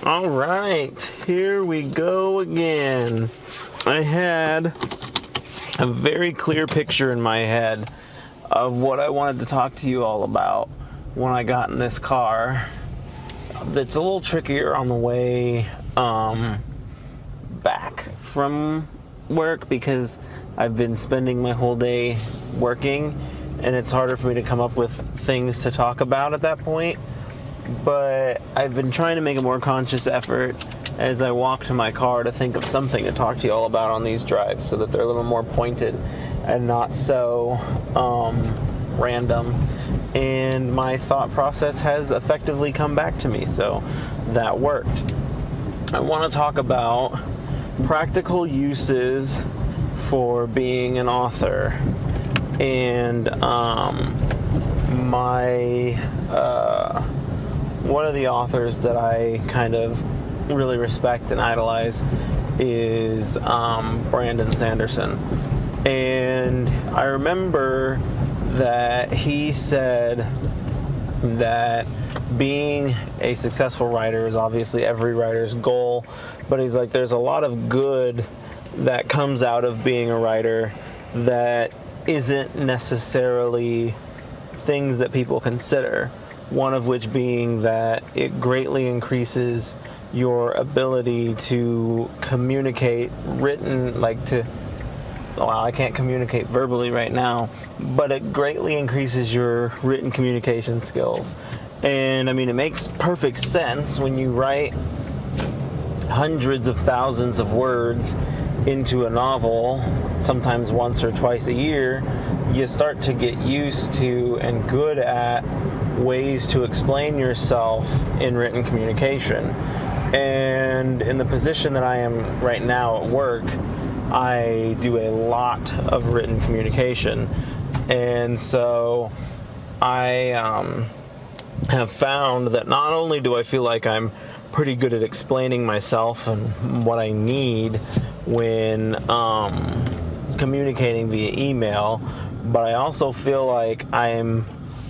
All right, here we go again. I had a very clear picture in my head of what I wanted to talk to you all about when I got in this car. That's a little trickier on the way back from work because I've been spending my whole day working and it's harder for me to come up with things to talk about at that point. But I've been trying to make a more conscious effort as I walk to my car to think of something to talk to you all about on these drives so that they're a little more pointed and not so random. And my thought process has effectively come back to me, so that worked. I want to talk about practical uses for being an author and one of the authors that I kind of really respect and idolize is Brandon Sanderson. And I remember that he said that being a successful writer is obviously every writer's goal, but he's like, there's a lot of good that comes out of being a writer that isn't necessarily things that people consider. One of which being that it greatly increases your ability to communicate I can't communicate verbally right now, but it greatly increases your written communication skills. And I mean, it makes perfect sense when you write hundreds of thousands of words into a novel, sometimes once or twice a year, you start to get used to and good at ways to explain yourself in written communication. And in the position that I am right now at work, I do a lot of written communication. And so I have found that not only do I feel like I'm pretty good at explaining myself and what I need when communicating via email, but I also feel like I'm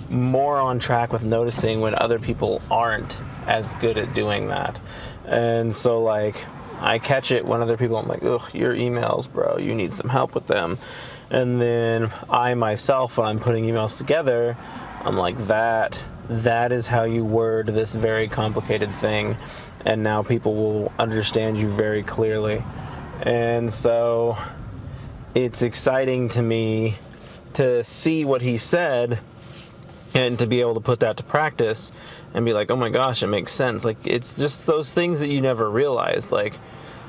more on track with noticing when other people aren't as good at doing that. And so like I catch it when other people, I'm like, ugh, your emails, bro, you need some help with them. And then I myself, when I'm putting emails together, I'm like, that is how you word this very complicated thing, and now people will understand you very clearly. And so it's exciting to me to see what he said and to be able to put that to practice and be like, oh my gosh, it makes sense. Like, it's just those things that you never realize. Like,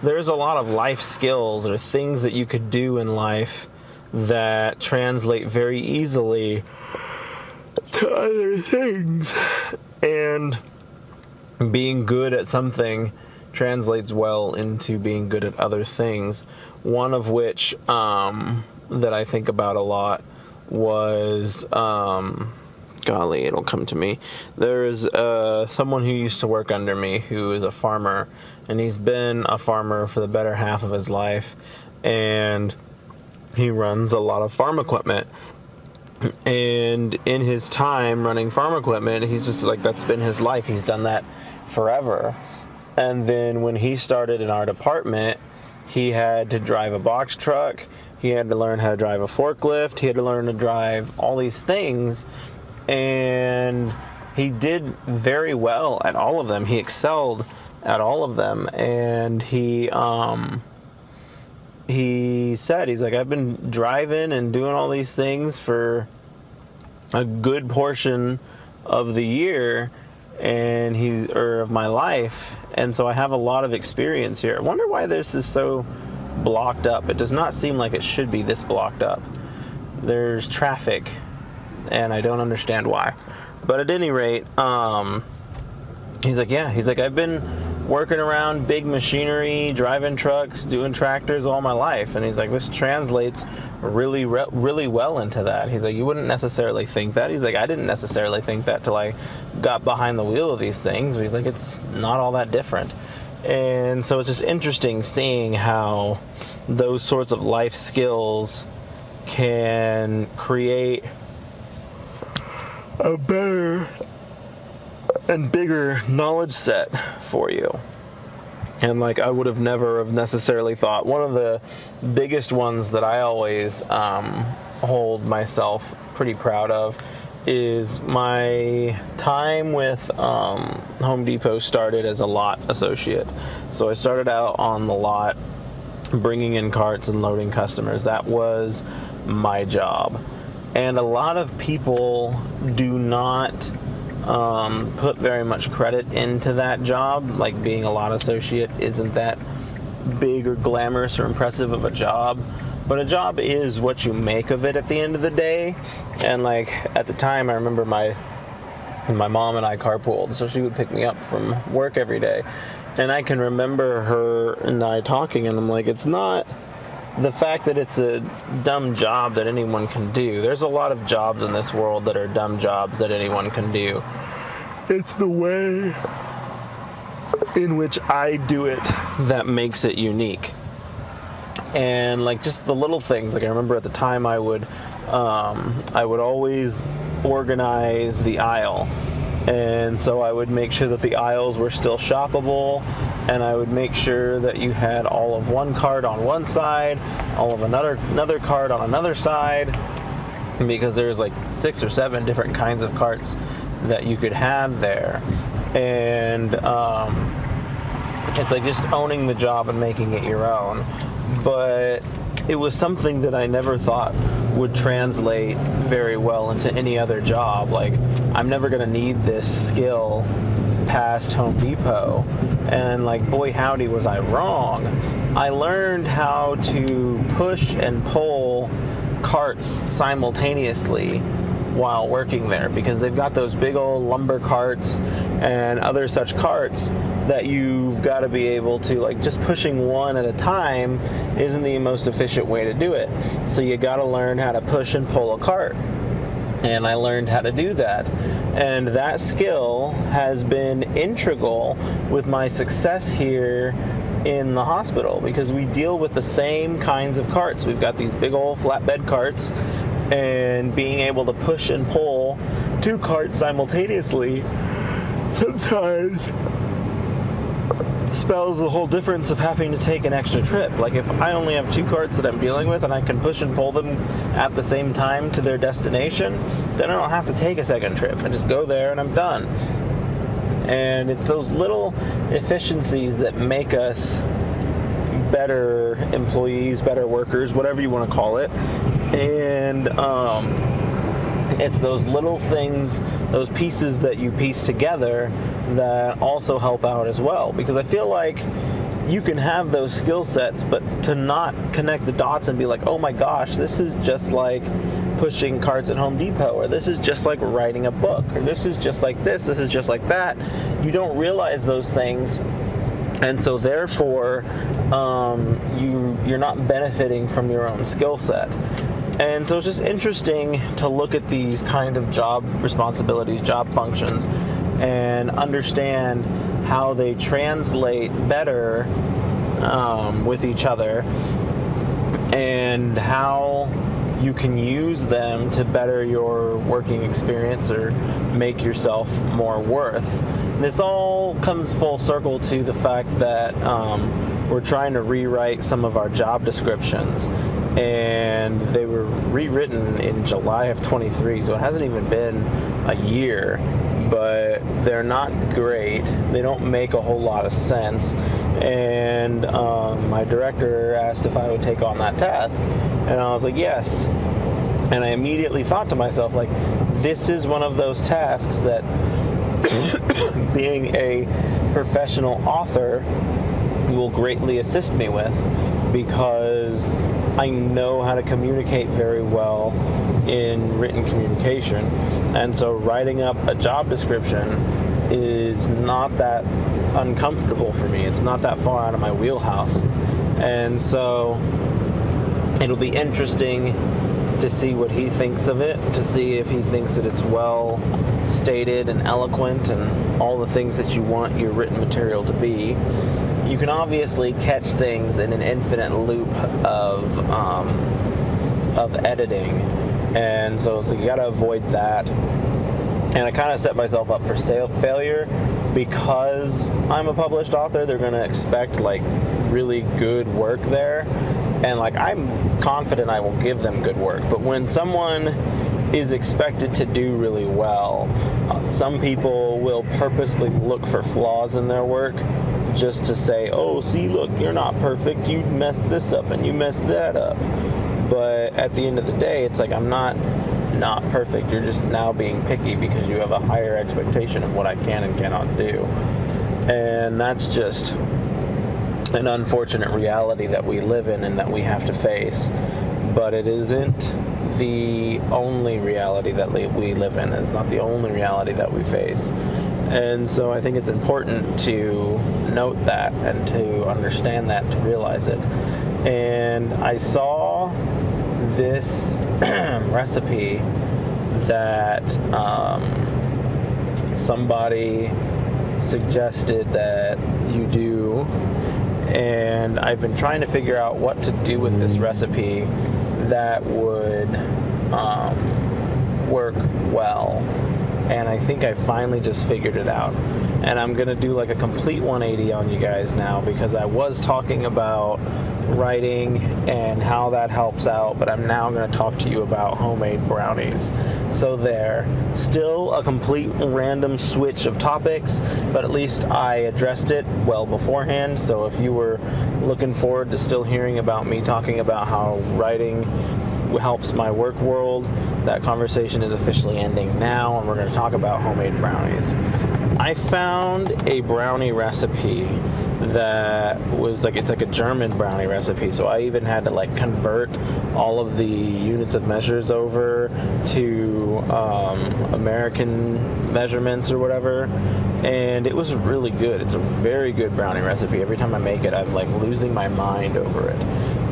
there's a lot of life skills or things that you could do in life that translate very easily to other things. And being good at something translates well into being good at other things. One of which that I think about a lot was golly, it'll come to me. There's someone who used to work under me who is a farmer, and he's been a farmer for the better half of his life, and he runs a lot of farm equipment. And in his time running farm equipment, he's just like, that's been his life. He's done that forever. And then when he started in our department, he had to drive a box truck, he had to learn how to drive a forklift, he had to learn to drive all these things. And he did very well at all of them. He excelled at all of them. And he said, he's like, I've been driving and doing all these things for a good portion of the year of my life. And so I have a lot of experience here. I wonder why this is so blocked up. It does not seem like it should be this blocked up. There's traffic, and I don't understand why. But at any rate, he's like, I've been working around big machinery, driving trucks, doing tractors all my life. And he's like, this translates really well into that. He's like, you wouldn't necessarily think that. He's like, I didn't necessarily think that till I got behind the wheel of these things. But he's like, it's not all that different. And so it's just interesting seeing how those sorts of life skills can create a better and bigger knowledge set for you. And like I would have never have necessarily thought. One of the biggest ones that I always hold myself pretty proud of is my time with Home Depot started as a lot associate. So I started out on the lot bringing in carts and loading customers. That was my job. And a lot of people do not put very much credit into that job. Like being a lot associate isn't that big or glamorous or impressive of a job, but a job is what you make of it at the end of the day. And like at the time, I remember my mom and I carpooled, so she would pick me up from work every day, and I can remember her and I talking, and I'm like, it's not the fact that it's a dumb job that anyone can do. There's a lot of jobs in this world that are dumb jobs that anyone can do. It's the way in which I do it that makes it unique. And like just the little things, like I remember at the time I would always organize the aisle. And so I would make sure that the aisles were still shoppable, and I would make sure that you had all of one cart on one side, all of another cart on another side, because there's like 6 or 7 different kinds of carts that you could have there. And it's like just owning the job and making it your own. But it was something that I never thought would translate very well into any other job. Like, I'm never going to need this skill past Home Depot. And like, boy howdy was I wrong. I learned how to push and pull carts simultaneously while working there, because they've got those big old lumber carts and other such carts that you've got to be able to, like, just pushing one at a time isn't the most efficient way to do it. So you got to learn how to push and pull a cart. And I learned how to do that. And that skill has been integral with my success here in the hospital, because we deal with the same kinds of carts. We've got these big old flatbed carts, and being able to push and pull 2 carts simultaneously sometimes spells the whole difference of having to take an extra trip. Like if I only have 2 carts that I'm dealing with and I can push and pull them at the same time to their destination, then I don't have to take a second trip. I just go there and I'm done. And it's those little efficiencies that make us better employees, better workers, whatever you want to call it. And it's those little things, those pieces that you piece together that also help out as well. Because I feel like you can have those skill sets, but to not connect the dots and be like, oh my gosh, this is just like pushing carts at Home Depot, or this is just like writing a book, or this is just like this is just like that. You don't realize those things. And so therefore, you're not benefiting from your own skill set. And so it's just interesting to look at these kind of job responsibilities, job functions, and understand how they translate better with each other, and how you can use them to better your working experience or make yourself more worth. This all comes full circle to the fact that we're trying to rewrite some of our job descriptions, and they were rewritten in July of 23, so it hasn't even been a year, but they're not great. They don't make a whole lot of sense. And my director asked if I would take on that task, and I was like, yes. And I immediately thought to myself, like, this is one of those tasks that being a professional author will greatly assist me with, because I know how to communicate very well in written communication. And so writing up a job description is not that uncomfortable for me. It's not that far out of my wheelhouse. And so it'll be interesting to see what he thinks of it, to see if he thinks that it's well stated and eloquent and all the things that you want your written material to be. You can obviously catch things in an infinite loop of editing, and so you got to avoid that. And I kind of set myself up for failure because I'm a published author. They're going to expect like really good work there. And like I'm confident I will give them good work. But when someone is expected to do really well, some people will purposely look for flaws in their work just to say, oh, see, look, you're not perfect. You messed this up and you messed that up. But at the end of the day, it's like I'm not perfect. You're just now being picky because you have a higher expectation of what I can and cannot do. And that's just an unfortunate reality that we live in and that we have to face. But it isn't the only reality that we live in. It's not the only reality that we face. And so I think it's important to note that and to understand that, to realize it. And I saw this recipe that somebody suggested that you do, and I've been trying to figure out what to do with this recipe that would work well. And I think I finally just figured it out. And I'm going to do like a complete 180 on you guys now, because I was talking about writing and how that helps out, but I'm now going to talk to you about homemade brownies. So there, still a complete random switch of topics, but at least I addressed it well beforehand. So if you were looking forward to still hearing about me talking about how writing helps my work world, that conversation is officially ending now, and we're going to talk about homemade brownies. I found a brownie recipe that was like, it's like a German brownie recipe, so I even had to like convert all of the units of measures over to American measurements or whatever, and it was really good. It's a very good brownie recipe. Every time I make it, I'm like losing my mind over it.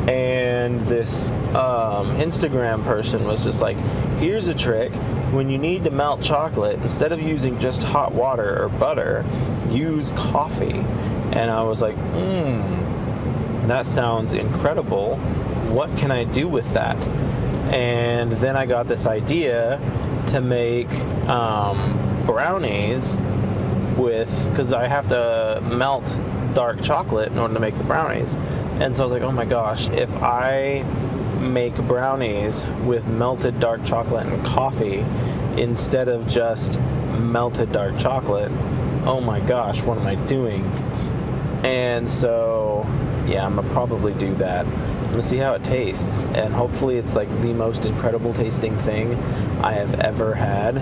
And this Instagram person was just like, here's a trick. When you need to melt chocolate, instead of using just hot water or butter, use coffee. And I was like, that sounds incredible. What can I do with that? And then I got this idea to make brownies because I have to melt dark chocolate in order to make the brownies. And so I was like, oh my gosh, if I make brownies with melted dark chocolate and coffee instead of just melted dark chocolate, oh my gosh, what am I doing? And so, yeah, I'm gonna probably do that. I'm gonna see how it tastes, and hopefully it's like the most incredible tasting thing I have ever had,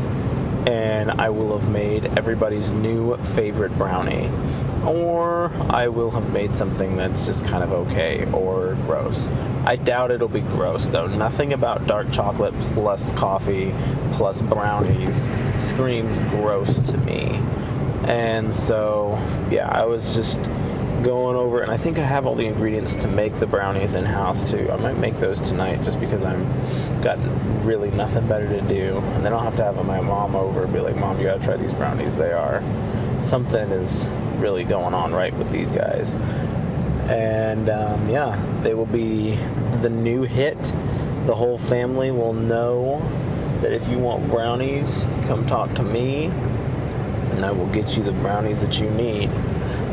and I will have made everybody's new favorite brownie. Or I will have made something that's just kind of okay or gross. I doubt it'll be gross though. Nothing about dark chocolate plus coffee plus brownies screams gross to me. And so, yeah, I was just going over it, and I think I have all the ingredients to make the brownies in-house too. I might make those tonight just because I've got really nothing better to do. And then I'll have to have my mom over and be like, Mom, you gotta try these brownies. Something is really going on right with these guys. And yeah, they will be the new hit. The whole family will know that if you want brownies, come talk to me, and I will get you the brownies that you need.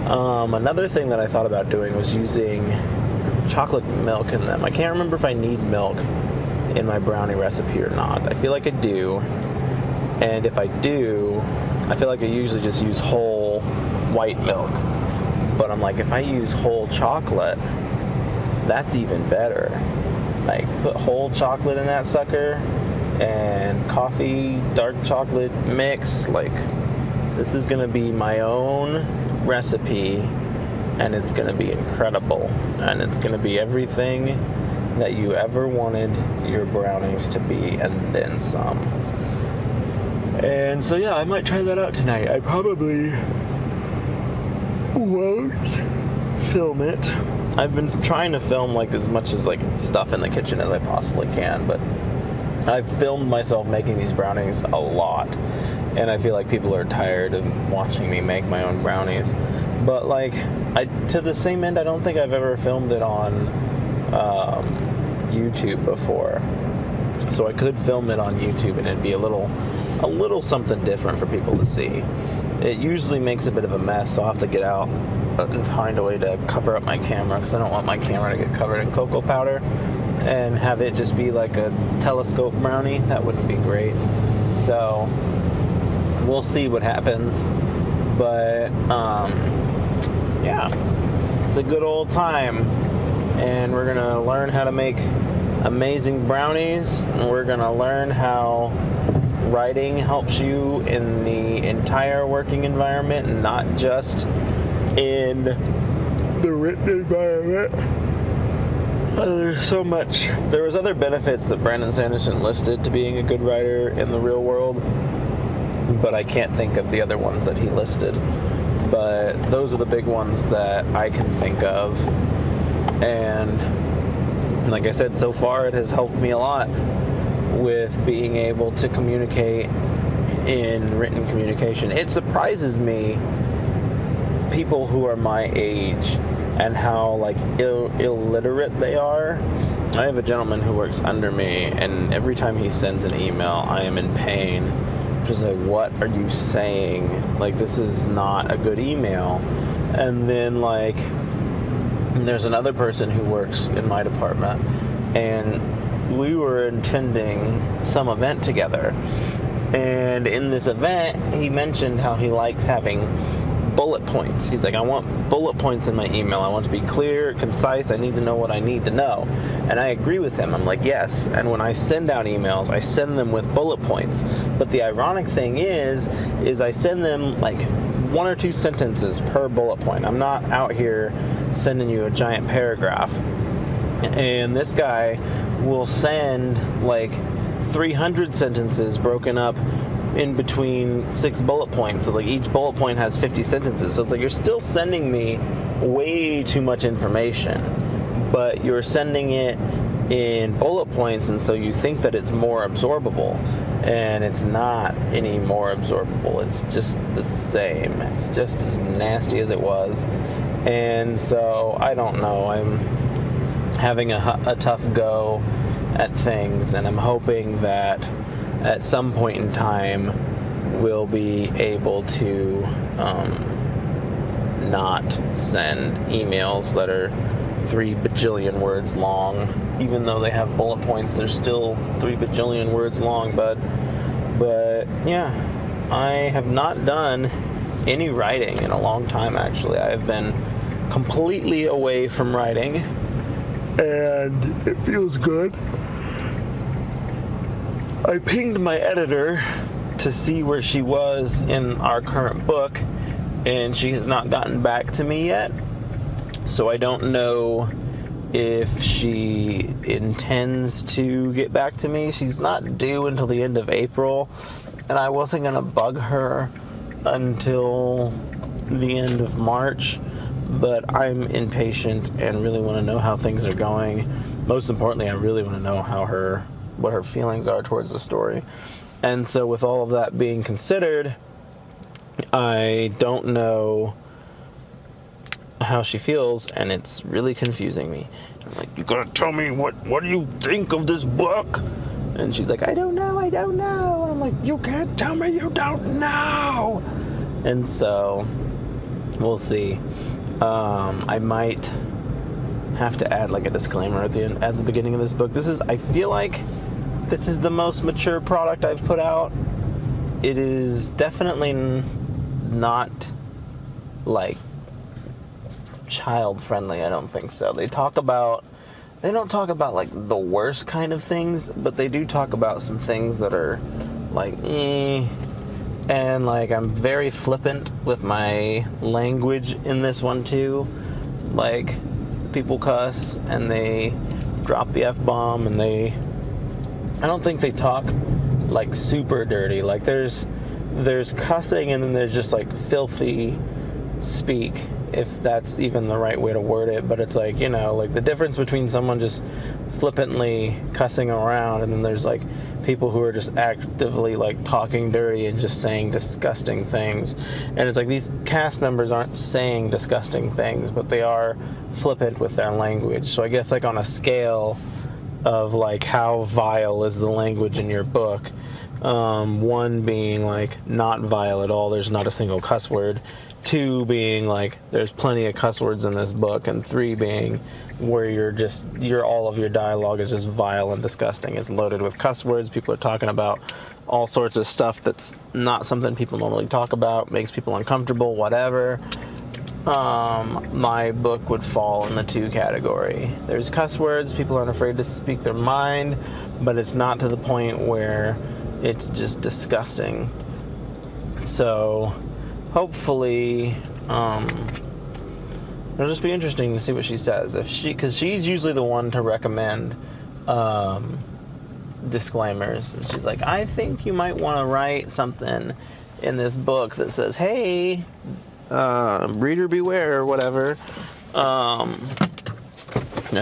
Another thing that I thought about doing was using chocolate milk in them. I can't remember if I need milk in my brownie recipe or not. I feel like I do. And if I do, I feel like I usually just use whole white milk. But I'm like, if I use whole chocolate, that's even better. Like, put whole chocolate in that sucker and coffee, dark chocolate mix. Like, this is gonna be my own recipe, and it's gonna be incredible. And it's gonna be everything that you ever wanted your brownies to be, and then some. And so yeah, I might try that out tonight. I probably won't film it. I've been trying to film like as much as like stuff in the kitchen as I possibly can, but I've filmed myself making these brownies a lot, and I feel like people are tired of watching me make my own brownies. But like, to the same end, I don't think I've ever filmed it on YouTube before. So I could film it on YouTube, and it'd be a little a little something different for people to see. It usually makes a bit of a mess, so I'll have to get out and find a way to cover up my camera, because I don't want my camera to get covered in cocoa powder and have it just be like a telescope brownie. That wouldn't be great. So we'll see what happens. But yeah, it's a good old time, and we're gonna learn how to make amazing brownies, and we're gonna learn how writing helps you in the entire working environment, and not just in the written environment. There's so much. There was other benefits that Brandon Sanderson listed to being a good writer in the real world, but I can't think of the other ones that he listed. But those are the big ones that I can think of. And like I said, so far it has helped me a lot with being able to communicate in written communication. It surprises me, people who are my age, and how like illiterate they are. I have a gentleman who works under me, and every time he sends an email, I am in pain. Just like, what are you saying? Like, this is not a good email. And then like, there's another person who works in my department, and we were attending some event together. And in this event, he mentioned how he likes having bullet points. He's like, I want bullet points in my email. I want to be clear, concise. I need to know what I need to know. And I agree with him. I'm like, yes. And when I send out emails, I send them with bullet points. But the ironic thing is I send them like 1 or 2 sentences per bullet point. I'm not out here sending you a giant paragraph. And this guy will send like 300 sentences broken up in between 6 bullet points. So like each bullet point has 50 sentences. So it's like you're still sending me way too much information, but you're sending it in bullet points, and so you think that it's more absorbable, and it's not any more absorbable. It's just the same. It's just as nasty as it was. And so I don't know. I'm having a tough go at things, and I'm hoping that at some point in time we'll be able to not send emails that are 3 bajillion words long. Even though they have bullet points, they're still 3 bajillion words long. But yeah, I have not done any writing in a long time, actually. I have been completely away from writing, and it feels good. I pinged my editor to see where she was in our current book, and she has not gotten back to me yet. So I don't know if she intends to get back to me. She's not due until the end of April, and I wasn't going to bug her until the end of March, but I'm impatient and really want to know how things are going. Most importantly, I really want to know what her feelings are towards the story. And so with all of that being considered, I don't know how she feels, and it's really confusing me. I'm like, you gotta tell me what do you think of this book? And she's like, I don't know. And I'm like, you can't tell me you don't know. And so we'll see. I might have to add like a disclaimer at the beginning of this book. I feel like this is the most mature product I've put out. It is definitely not like child friendly. I don't think so. They don't talk about like the worst kind of things, but they do talk about some things that are like and like I'm very flippant with my language in this one too. Like, people cuss and they drop the F-bomb, and I don't think they talk like super dirty. Like there's cussing, and then there's just like filthy speak, if that's even the right way to word it. But it's like, like the difference between someone just flippantly cussing around, and then there's like people who are just actively like talking dirty and just saying disgusting things. And it's like these cast members aren't saying disgusting things, but they are flippant with their language. So I guess like on a scale of like how vile is the language in your book, One being like not vile at all, there's not a single cuss word. Two being like there's plenty of cuss words in this book, and three being where all of your dialogue is just vile and disgusting. It's loaded with cuss words. People are talking about all sorts of stuff that's not something people normally talk about, makes people uncomfortable, whatever. My book would fall in the two category. There's cuss words, people aren't afraid to speak their mind, but it's not to the point where it's just disgusting. So hopefully it'll just be interesting to see what she says. Because she's usually the one to recommend disclaimers. And she's like, I think you might want to write something in this book that says, hey, reader beware, or whatever. A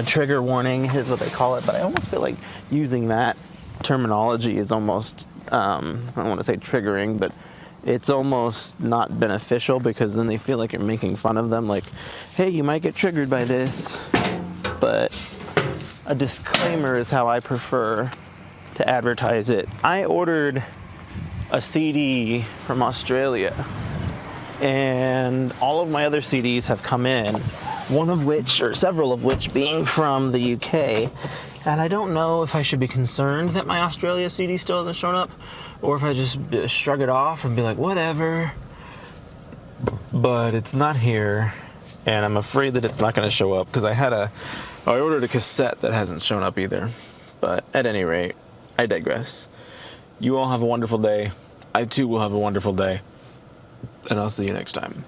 trigger warning is what they call it, but I almost feel like using that terminology is almost, I don't want to say triggering, but it's almost not beneficial, because then they feel like you're making fun of them, like, hey, you might get triggered by this. But a disclaimer is how I prefer to advertise it. I ordered a CD from Australia, and all of my other CDs have come in, one of which, or several of which, being from the UK. And I don't know if I should be concerned that my Australia CD still hasn't shown up, or if I just shrug it off and be like, whatever. But it's not here, and I'm afraid that it's not going to show up, because I ordered a cassette that hasn't shown up either. But at any rate, I digress. You all have a wonderful day. I too will have a wonderful day. And I'll see you next time.